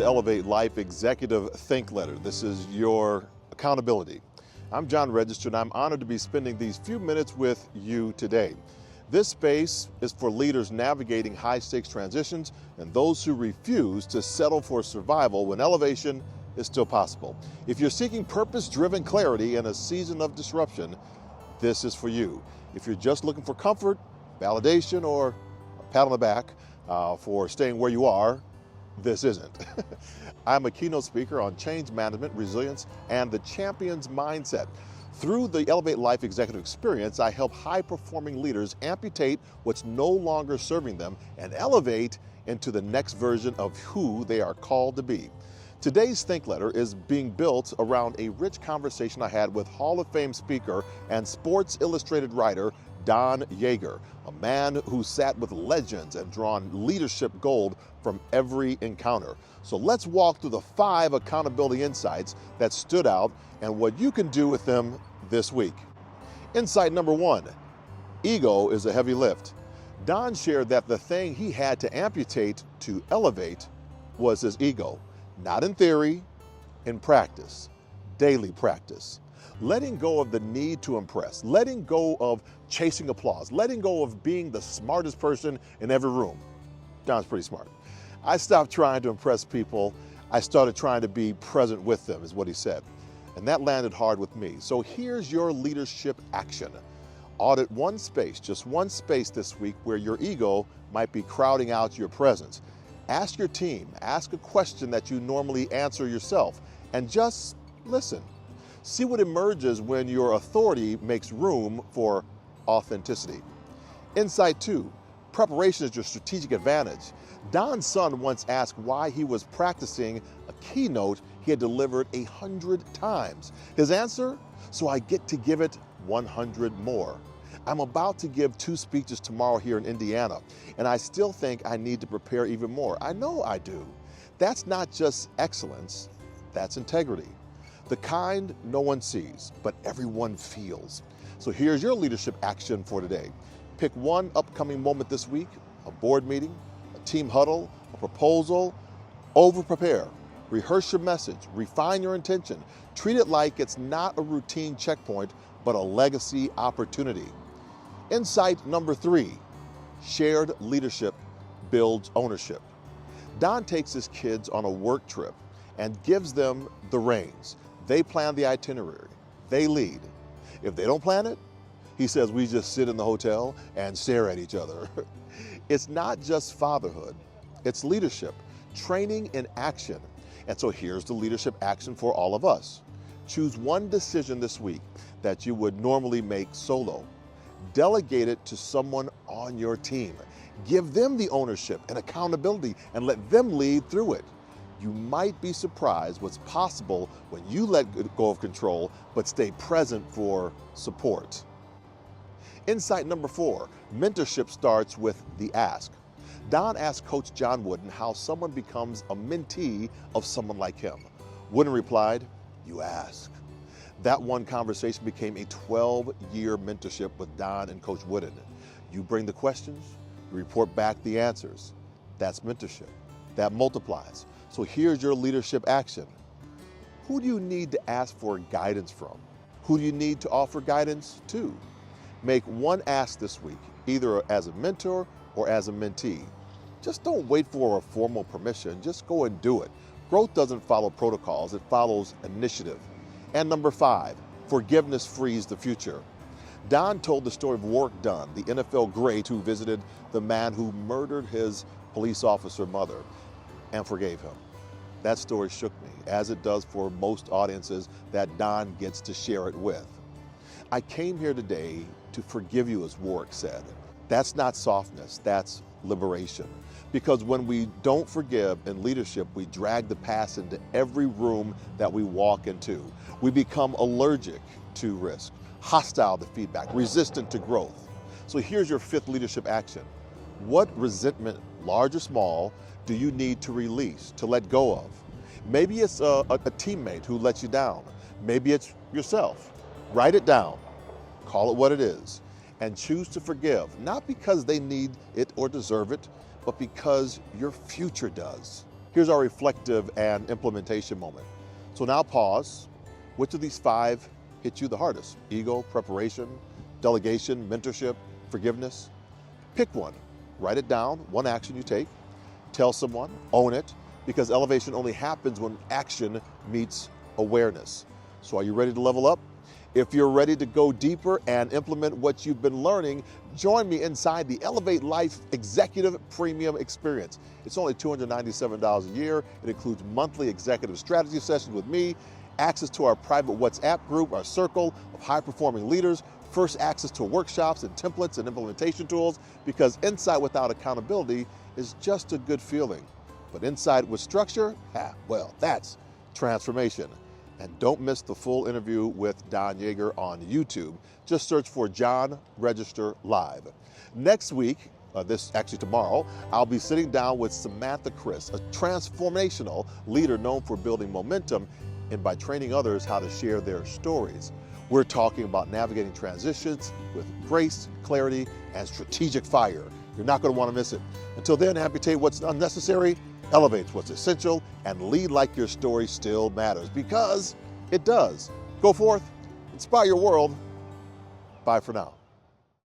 Elevate Life Executive Think Letter. This is your accountability. I'm John Register, and I'm honored to be spending these few minutes with you today. This space is for leaders navigating high-stakes transitions and those who refuse to settle for survival when elevation is still possible. If you're seeking purpose-driven clarity in a season of disruption, this is for you. If you're just looking for comfort, validation, or a pat on the back for staying where you are, this isn't. I'm a keynote speaker on change management, resilience, and the champion's mindset. Through the Elevate Life Executive Experience, I help high-performing leaders amputate what's no longer serving them and elevate into the next version of who they are called to be. Today's Think Letter is being built around a rich conversation I had with Hall of Fame speaker and Sports Illustrated writer Don Yeager, a man who sat with legends and drawn leadership gold from every encounter. So let's walk through the 5 accountability insights that stood out and what you can do with them this week. Insight number 1, ego is a heavy lift. Don shared that the thing he had to amputate to elevate was his ego. Not in theory, in practice, daily practice. Letting go of the need to impress, letting go of chasing applause, letting go of being the smartest person in every room. Don's pretty smart. I stopped trying to impress people. I started trying to be present with them, is what he said. And that landed hard with me. So here's your leadership action. Audit one space, just one space this week where your ego might be crowding out your presence. Ask your team, ask a question that you normally answer yourself, and just listen. See what emerges when your authority makes room for authenticity. Insight 2, preparation is your strategic advantage. Don's son once asked why he was practicing a keynote he had delivered 100 times. His answer, so I get to give it 100 more. I'm about to give 2 speeches tomorrow here in Indiana, and I still think I need to prepare even more. I know I do. That's not just excellence, that's integrity. The kind no one sees, but everyone feels. So here's your leadership action for today. Pick one upcoming moment this week, a board meeting, a team huddle, a proposal. Over-prepare. Rehearse your message. Refine your intention. Treat it like it's not a routine checkpoint, but a legacy opportunity. Insight number 3, shared leadership builds ownership. Don takes his kids on a work trip and gives them the reins. They plan the itinerary. They lead. If they don't plan it, he says we just sit in the hotel and stare at each other. It's not just fatherhood, it's leadership, training in action. And so here's the leadership action for all of us. Choose one decision this week that you would normally make solo. Delegate it to someone on your team. Give them the ownership and accountability and let them lead through it. You might be surprised what's possible when you let go of control but stay present for support. Insight number 4, mentorship starts with the ask. Don asked Coach John Wooden how someone becomes a mentee of someone like him. Wooden replied, "You ask." That one conversation became a 12-year mentorship with Don and Coach Wooden. You bring the questions, you report back the answers. That's mentorship. That multiplies. So here's your leadership action. Who do you need to ask for guidance from? Who do you need to offer guidance to? Make one ask this week, either as a mentor or as a mentee. Just don't wait for a formal permission, just go and do it. Growth doesn't follow protocols, it follows initiative. And number 5, forgiveness frees the future. Don told the story of Warrick Dunn, the NFL great who visited the man who murdered his police officer mother and forgave him. That story shook me, as it does for most audiences that Don gets to share it with. I came here today to forgive you, as Warrick said. That's not softness, that's liberation. Because when we don't forgive in leadership, we drag the past into every room that we walk into. We become allergic to risk, hostile to feedback, resistant to growth. So here's your 5th leadership action. What resentment, large or small, do you need to release, to let go of? Maybe it's a teammate who lets you down. Maybe it's yourself. Write it down, call it what it is, and choose to forgive, not because they need it or deserve it, but because your future does. Here's our reflective and implementation moment. So now pause. Which of these 5 hit you the hardest? Ego, preparation, delegation, mentorship, forgiveness? Pick one, write it down, one action you take, tell someone, own it, because elevation only happens when action meets awareness. So are you ready to level up? If you're ready to go deeper and implement what you've been learning, join me inside the Elevate Life Executive Premium Experience. It's only $297 a year. It includes monthly executive strategy sessions with me, access to our private WhatsApp group, our circle of high-performing leaders, first access to workshops and templates and implementation tools, because insight without accountability is just a good feeling. But insight with structure, well, that's transformation. And don't miss the full interview with Don Yeager on YouTube. Just search for John Register Live. Next week, tomorrow, I'll be sitting down with Samantha Chris, a transformational leader known for building momentum and by training others how to share their stories. We're talking about navigating transitions with grace, clarity, and strategic fire. You're not going to want to miss it. Until then, amputate what's unnecessary, elevate what's essential, and lead like your story still matters, because it does. Go forth, inspire your world. Bye for now.